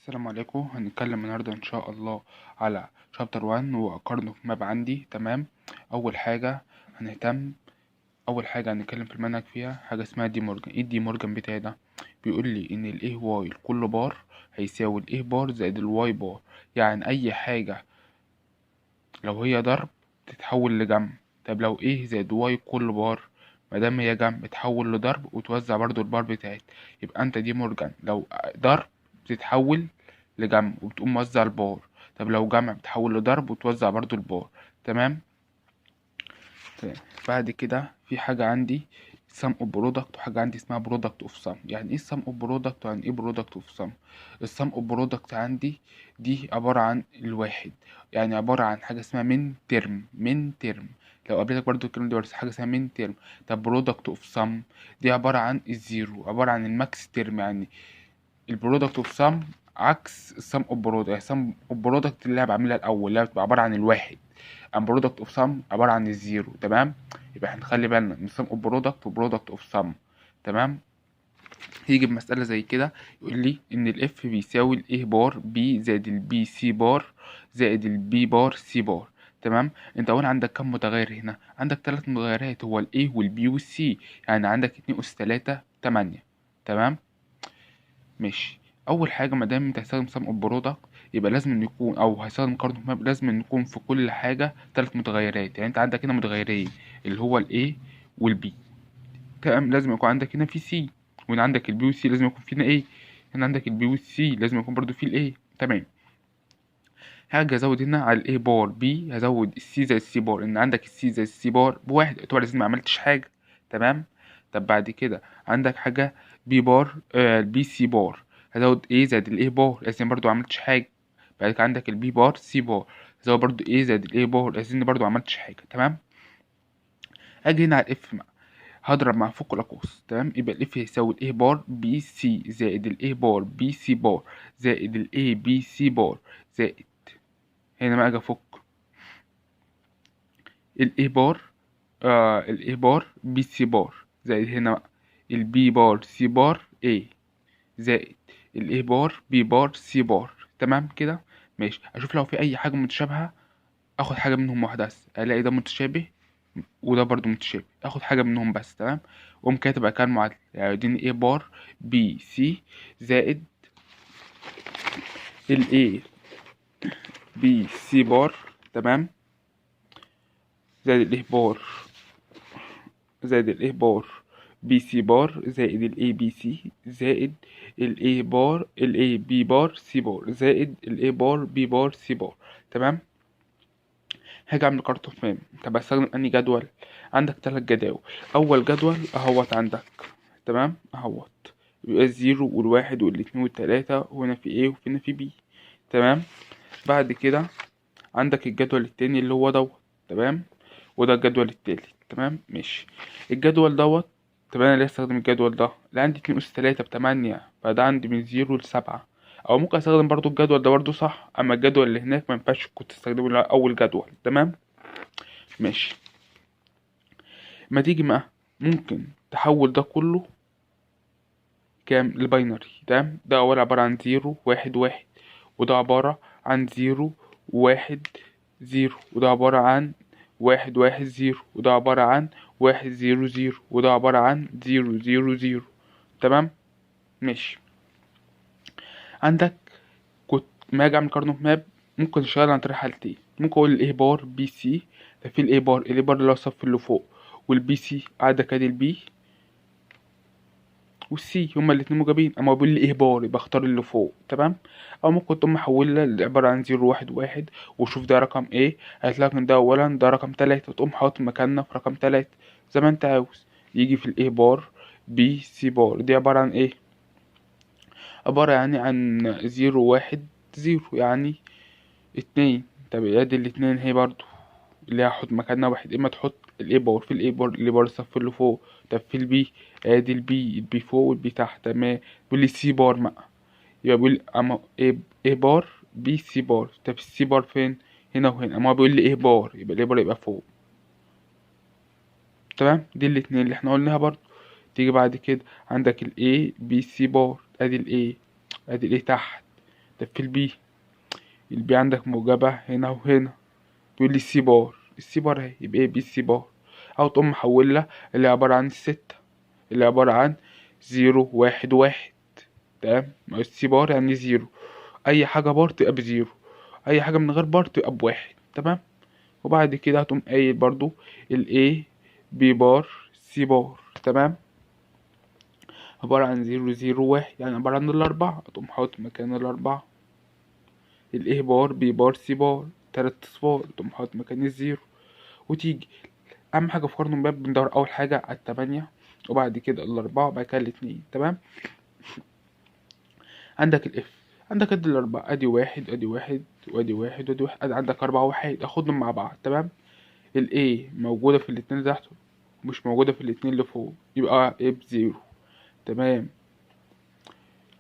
السلام عليكم. هنتكلم النهارده ان شاء الله على شابتر 1 واقارنه في ماب عندي. تمام. اول حاجه هنهتم اول حاجه هنتكلم في المنهج فيها حاجه اسمها دي مورجان. ايه دي مورجان بتاعي ده؟ بيقول لي ان الايه واي لكل بار هيساوي الايه بار زائد الواي بار. يعني اي حاجه لو هي ضرب تتحول لجمع. طب لو ايه زائد واي كل بار، مادام هي جمع تتحول لضرب وتوزع برضو البار بتاعت. يبقى انت دي مورجان لو ضرب بتتحول لجمع وبتقوم موزع البار. طب لو جمع بتحول لضرب وتوزع برضو البار. تمام. تمام. بعد كده في حاجة عندي sum of product وحاجة عندي اسمها product of sum. يعني ايه sum of product ويعني ايه product of sum؟ الsum of product عندي دي عبارة عن الواحد، يعني عبارة عن حاجة اسمها من ترم. لو قابلتك برضو الكلمة دي بس حاجة اسمها من ترم. طب product of sum دي عبارة عن الزيرو، عبارة عن الماكس ترم. يعني البرودكت اوف سم عكس السم اوف برودكت. يعني سم اوف برودكت اللي انا بعملها الاول اللي هي بتبقى عباره عن الواحد، ام برودكت اوف سم عباره عن الزيرو. تمام. يبقى هنخلي بالنا من سم اوف برودكت وبرودكت اوف سم. تمام. يجي بمساله زي كده يقول لي ان الاف بيساوي الايه بار بي زائد البي سي بار زائد البي بار سي بار. تمام. انت هنا عندك كم متغير؟ هنا عندك 3 متغيرات، هو الايه والبي والسي. يعني عندك 2 اس 3 8. تمام. ماشي. اول حاجه ما دام انت هتستخدم سم اوف برودكت يبقى لازم إن يكون، او هستخدم قارن ماب، لازم إن يكون في كل حاجه 3 متغيرات. يعني انت عندك هنا متغيرين اللي هو الاي والبي. تمام. لازم يكون عندك هنا في سي، وهنا عندك البي والسي لازم يكون فينا ايه. هنا عندك البي والسي لازم يكون برضو فيه الايه. تمام. حاجه ازود هنا على الاي بار بي، هزود السي زي السي بار. ان عندك السي زي السي بار بواحد يعتبر لازم ما عملتش حاجه. تمام. طب بعد كده عندك حاجه بي بار البي سي بار، هزود ايه زائد الايه بار لازم برضو ما عملتش حاجه. بعد كده عندك البي بار سي بار، هزود برضو ايه زائد الايه بار لازم برضو ما عملتش حاجه. تمام. اجي هنا على الاف هضرب مع فوق الاقواس. تمام. يبقى الاف هيساوي الايه بار بي سي زائد الايه بار بي سي بار زائد الاي بي سي بار زائد، هنا ما اجي افك الاي بار الاي بار بي سي بار زائد هنا بقى البي بار سي بار اي زائد الاي بار بي بار سي بار. تمام كده. ماشي. اشوف لو في اي حاجه متشابهه اخد حاجه منهم واحده بس، الاقي ده متشابه وده برضو متشابه اخد حاجه منهم بس. تمام. واقوم كاتب كان معادله يعني يديني اي بار بي سي زائد الاي بي سي بار. تمام. زائد الاي بار زائد الايه بار بي سي بار زائد الاي بي سي زائد الاي بار الاي بي بار سي بار زائد الاي بار بي بار سي بار. تمام. هاجي اعمل كارت اوف مام. طب هستخدم انهي جدول؟ عندك 3 جداول. اول جدول اهوت عندك. تمام. اهوت يبقى الزيرو والواحد والاتنين والتلاتة، وهنا في ايه وهنا في بي. تمام. بعد كده عندك الجدول التاني اللي هو دوت. تمام. وده الجدول التالت. تمام. ماشي. الجدول دوت. طب انا ليه استخدم الجدول ده؟ اللي عندي 2 أس 3 ب8، فده عندي من 0 ل7. او ممكن استخدم برضو الجدول ده برضو صح، اما الجدول اللي هناك ما ينفعش كنت استخدمه إلا اول جدول. تمام. ماشي. ما تيجي بقى ممكن تحول ده كله كام لباينري. تمام. ده اول عبارة عن 0 1 1، وده عبارة عن 0 1 0، وده عبارة عن 1 1 0، وده عبارة عن 1 0 0، وده عبارة عن 0 0 0. تمام. ماشي. عندك كنت ما اجي اعمل كارنوف ماب ممكن اشتغل عن طريق حالتين. ممكن اقول الاي بار بي سي، ففي الاي بار اللي هو الصف اللي فوق، والبي سي عندك ادي البي والسي هما الاتنين موجبين، اما بيقول لي ايه بار يبقى اختار اللي فوق. تمام. او ممكن تقوم محولها لعبارة عن 0 1 1 وشوف ده رقم ايه، هتلاقي ان ده اولا ده رقم 3 وتقوم حاطط مكاننا في رقم 3 زي ما انت عاوز. يجي في الايه بار بي سي بار دي عبارة عن ايه؟ عبارة يعني عن 0 1 0، يعني 2. طب ادي الاتنين هي برضو اللي هحط مكاننا واحد. اما تحط الاي بار في الاي بار اللي بار الصف اللي فوق. طب في البي ادي البي فوق والبي تحت. تمام. بيقول لي سي بار بقى، يبقى بيقول اما ايه بار بي سي بار. طب السي بار فين؟ هنا وهنا. اما بيقول لي ايه بار يبقى الايه بار يبقى فوق. تمام. دي الاتنين اللي احنا قلناها برضو. تيجي بعد كده عندك الاي بي سي بار، ادي الاي تحت. طب في البي عندك موجبة هنا وهنا، تقول لي السي بار، السي بار اهي، يبقى ايه بي السي بار. او تقوم محولها اللي عبارة عن الستة، اللي عبارة عن 0 1 1. تمام، ما السي بار يعني 0، اي حاجة بار تبقى ب0، اي حاجة من غير بار تبقى ب1. تمام. وبعد كده هتقوم قايل برضو A B بار C بار. تمام، عبارة عن 0 0 1، يعني عبارة عن الأربعة، هتقوم حاطط مكان الأربعة A بار B بار C بار 3 أصفار، تقوم حاطط مكان الزيرو. وتيجي أهم حاجة في قرن باب بندور أول حاجة على التمانية، وبعد كده الأربعة، وبعد كده الاتنين. تمام. عندك الإف، عندك ادي الأربعة، ادي واحد ادي واحد وادي واحد وادي واحد، عندك 4 و1، اخدهم مع بعض. تمام. A موجودة في الاتنين اللي تحت، مش موجودة في الاتنين اللي فوق، يبقى A ب0. تمام.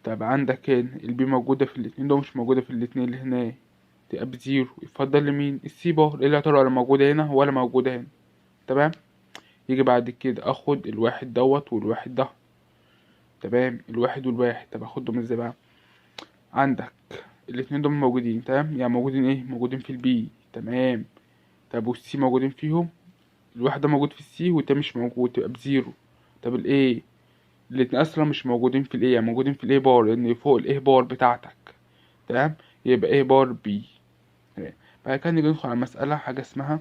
طب عندك هنا البي موجودة في الاتنين دول، مش موجودة في الاتنين اللي هنا، تبقى ب0. يفضل لمين؟ السي بار، اللي يا ترى ولا موجودة هنا ولا موجودة هنا. تمام. يجي بعد كده اخد الواحد دوت والواحد ده. تمام، الواحد والواحد، طب اخدهم ازاي بقى؟ عندك الاتنين دول موجودين، تمام، يعني موجودين ايه؟ موجودين في البي. تمام. طب والسي موجودين فيهم، الواحد ده موجود في السي والتاني مش موجود، تبقى ب0. طب الايه، الاتنين اصلا مش موجودين في الايه، يعني موجودين في الايه بار، لان فوق الايه بار بتاعتك. تمام، يبقى ايه بار بي. تمام. بعد كده نيجي ندخل على مسألة حاجة اسمها،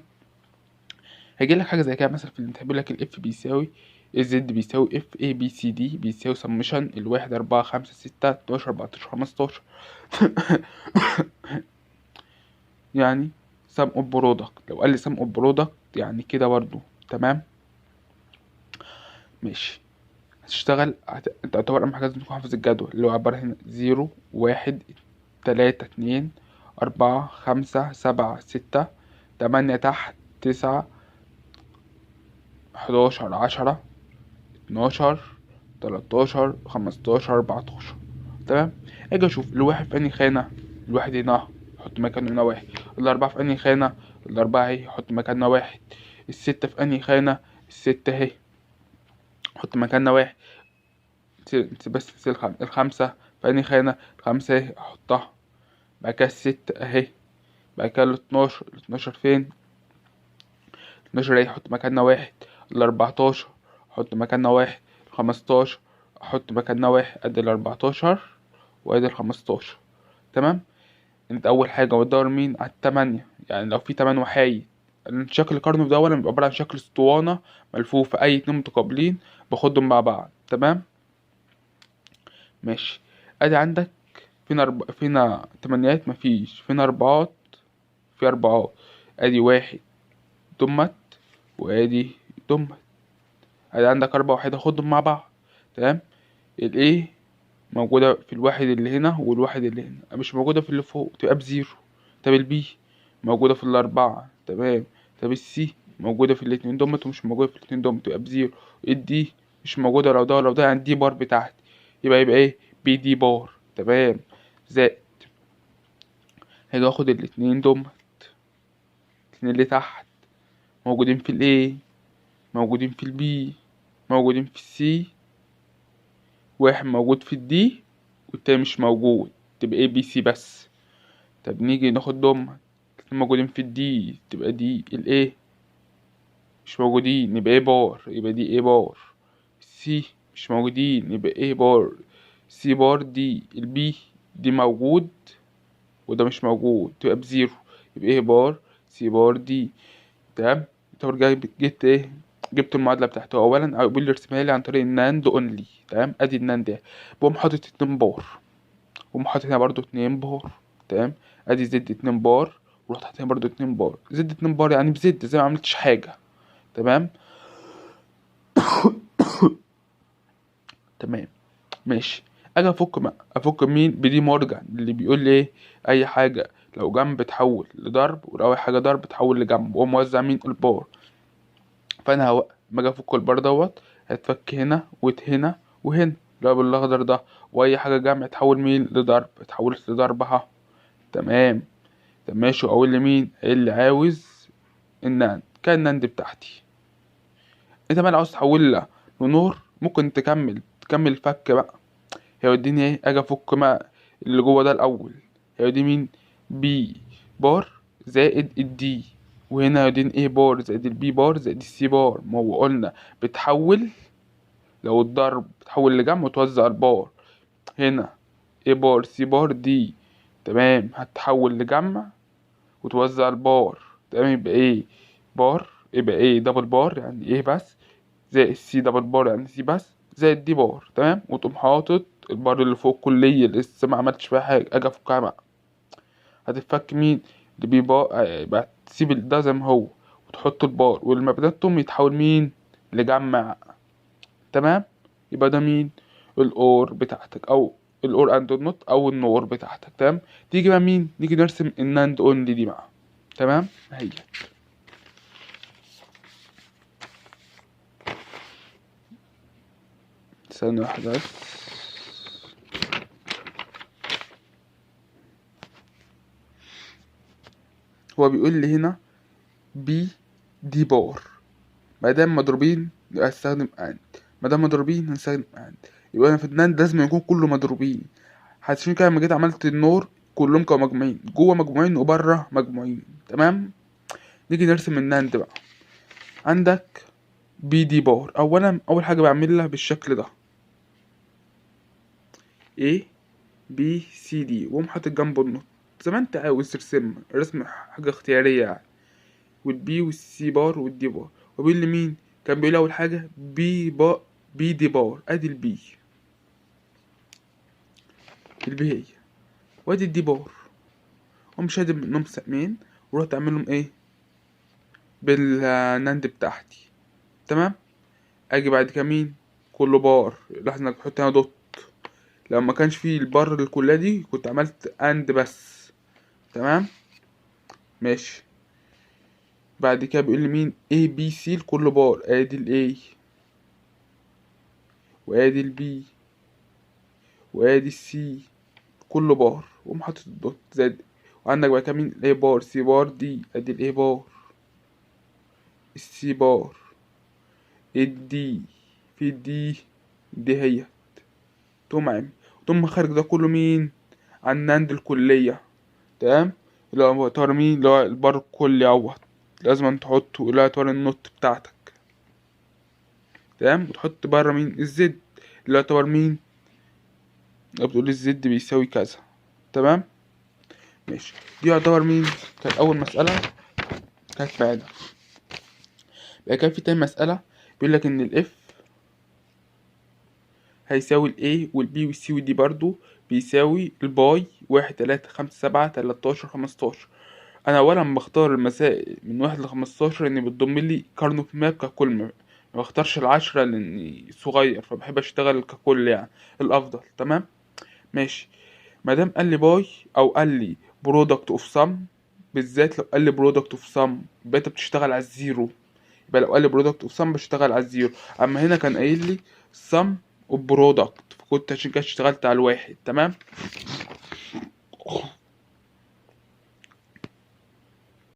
هيجيلك حاجة زي كده مثلا في الامتحان، بيقولك الاف بيساوي الزد بيساوي اف اي بي سي دي بيساوي سمشن 1 4 5 6 12 14 15. يعني سم اوف برودكت، لو قال لي سم اوف برودكت يعني كده برضو. تمام. ماشي. هتشتغل انت تعتبر اهم حاجه لازم تكون حافظ الجدول، اللي هو عباره هنا 0 1 3 2 4 5 7 6 8 تحت 9 11 10 12 13 15. تمام. اجي اشوف الواحد في انهي خانه، الواحد هنا اهو، احط مكانه هنا واحد. الاربعه في انهي خانه، الاربعه اهي، احط مكاننا واحد. الستة في انهي خانه، الستة اهي، احط مكاننا واحد. بس الخمسة في انهي خانة، الخمسة اهي، احطها. بعد كده الستة اهي. بعد كده الاتناشر فين، الاتناشر اهي، احط مكاننا واحد. الاربعتاشر احط مكاننا واحد. الخمستاشر احط مكاننا واحد. ادي الاربعتاشر وادي الخمستاشر. تمام. انت اول حاجة بتدور مين؟ على التمانية، يعني لو في 8 وحايد. شكل الكارنف ده اولا بيبقى عبارة عن شكل اسطوانة ملفوفة، اي اتنين متقابلين باخدهم مع بعض. تمام. ماشي. ادي عندك فينا تمانيات، مفيش فينا اربعات، في اربعات. ادي واحد دمت وادي دمت، ادي عندك 4 وحيد، اخدهم مع بعض. تمام. الايه موجودة في الواحد اللي هنا والواحد اللي هنا، مش موجودة في اللي فوق، تبقى ب0. طب البي موجودة في الاربعة. تمام. طب السي موجودة في الاتنين دمت ومش موجودة في الاتنين دمت، تبقى ب0. الدي مش موجودة، لو ده ولو ده، يعني دي بار بتاعتي، يبقى ايه؟ بي دي بار. تمام. زائد، هاجي اخد الاتنين دمت، الاتنين اللي تحت موجودين في الايه، موجودين في البي، موجودين في السي، واحد موجود في الدي والتاني مش موجود، تبقى ايه؟ بي سي بس. طب نيجي ناخد دمت، الاتنين موجودين في الدي، تبقى دي الايه، مش موجودين، يبقى ايه بار، يبقى دي ايه بار. سي مش موجودين، يبقى ايه بار، سي بار. دي البي دي موجود وده مش موجود، تبقى ب0، يبقى ايه بار، سي بار دي. تمام. طب جبت ايه؟ جبت المعادلة بتاعته. اولا بيقول لي ارسمها لي عن طريق الناند اونلي. تمام. ادي الناند اهي، بقوم حاطط 2 بار، وقوم حاطط هنا برضو 2 بار. تمام. ادي زد 2 بار، ورحت حاطط هنا برضو 2 بار. زد 2 بار يعني بزد، زي ما عملتش حاجة. تمام. تمام. ماشي. اجي افك مين؟ بدي مورجان اللي بيقول لي ايه؟ اي حاجه لو جنب تحول لضرب، ولو اي حاجه ضرب تحول لجنب، وهو موزع مين؟ البار. فانا لما اجي افك البار دوت، هيتفك هنا وهنا وهنا، اللي هو بالاخضر ده. واي حاجه جمع تحول مين؟ لضرب، اتحولت لضرب اهو. تمام. طب ماشي. اقول لمين؟ اللي عاوز الناند، كان الناند بتاعتي. انت بقى لو عاوز تحولها لنور، ممكن تكمل فك بقى. هيوديني ايه؟ اجي افك ما اللي جوه ده الاول، هي دي مين؟ بي بار زائد الدي، وهنا دي ايه بار زائد البي بار زائد السي بار. ما هو قلنا بتحول، لو الضرب بتحول لجمع وتوزع البار. هنا ايه بار سي بار دي، تمام، هتحول لجمع وتوزع البار، تمام. يبقى ايه بار، يبقى ايه دبل بار يعني ايه بس، زائد سي دبل بار يعني سي بس، زائد دي بار، تمام. وتقوم حاطط البار اللي فوق الكلية اللي لسه ما عملتش فيها حاجة، اجي افكها بقى، هتتفك مين؟ اللي بيبقى يبقى تسيب ده زي ما هو وتحط البار، واللي بيناتهم يتحول مين؟ لجمع، تمام. يبقى ده مين؟ الاور بتاعتك، او الاور اند النوت، او النور بتاعتك، تمام. تيجي بقى مين؟ نيجي نرسم الناند اونلي دي بقى، تمام. هي ثانية واحدة بس. هو بيقول لي هنا بي دي بار، مادام مضروبين يبقى هستخدم اند، مادام مضروبين هنستخدم اند. يبقى انا في الناند لازم يكون كله مضروبين. هتشوفين كده لما جيت عملت النور كلهم كانوا مجموعين، جوه مجموعين وبره مجموعين، تمام. نيجي نرسم الناند بقى. عندك بي دي بار، اولا اول حاجه بعملها بالشكل ده A B C D، وأقوم حاطط جنبه النوت زي ما انت عاوز ترسمها، الرسم حاجه اختياريه يعني. والبي والسي بار والدي بار. وبيقول لي مين؟ كان بيقول اول حاجه بي دي بار، ادي البي، البي هي، وادي الدي بار. قوم شادد منهم سهمين ورحت اعملهم ايه بالناند بتاعتي، تمام. اجي بعد كده مين؟ كله بار، لاحظ انك بحط هنا دوت، لو ما كانش فيه البار الكلية دي كنت عملت اند بس، تمام. ماشي. بعد كده بيقول لي مين؟ A B C لكل بار، ادي ال A وادي ال B وادي ال C كل بار، وقوم حاطط الدوت زائد. وعندك بقى كده مين؟ A بار C بار دي، ادي ال A بار، ال C بار، ال D، في دي هي، تقوم عامل، تقوم خارج ده كله مين؟ عن عند الكلية، تمام. اللي هو يعتبر مين؟ اللي هو البار الكلي اهوت، لازم تحطه اللي هو يعتبر النوت بتاعتك، تمام. وتحط بره مين؟ الزد، اللي يعتبر مين؟ لو بتقول الزد بيساوي كذا، تمام. ماشي. دي يعتبر مين؟ كانت اول مسألة، كانت معانا. بقى كان في تاني مسألة بيقول لك ان الاف هيساوي الاي والبي والسي والدي برضو بيساوي الباي 1 3 5 7 13 15. انا اولا بختار المسائل من 1 ل15 اني بتضم لي كارنوف ماب ككل، ما بختارش ال10 لاني صغير فبحب اشتغل ككل يعني الافضل، تمام. ماشي. مادام قال لي باي او قال لي برودكت اوف سم، بالذات لو قال لي برودكت اوف سم يبقى انت بتشتغل على الزيرو، يبقى لو قال لي برودكت اوف سم بشتغل على الزيرو. اما هنا كان قايل لي سم وبرودكت، فكنت عشان كده اشتغلت على الواحد، تمام.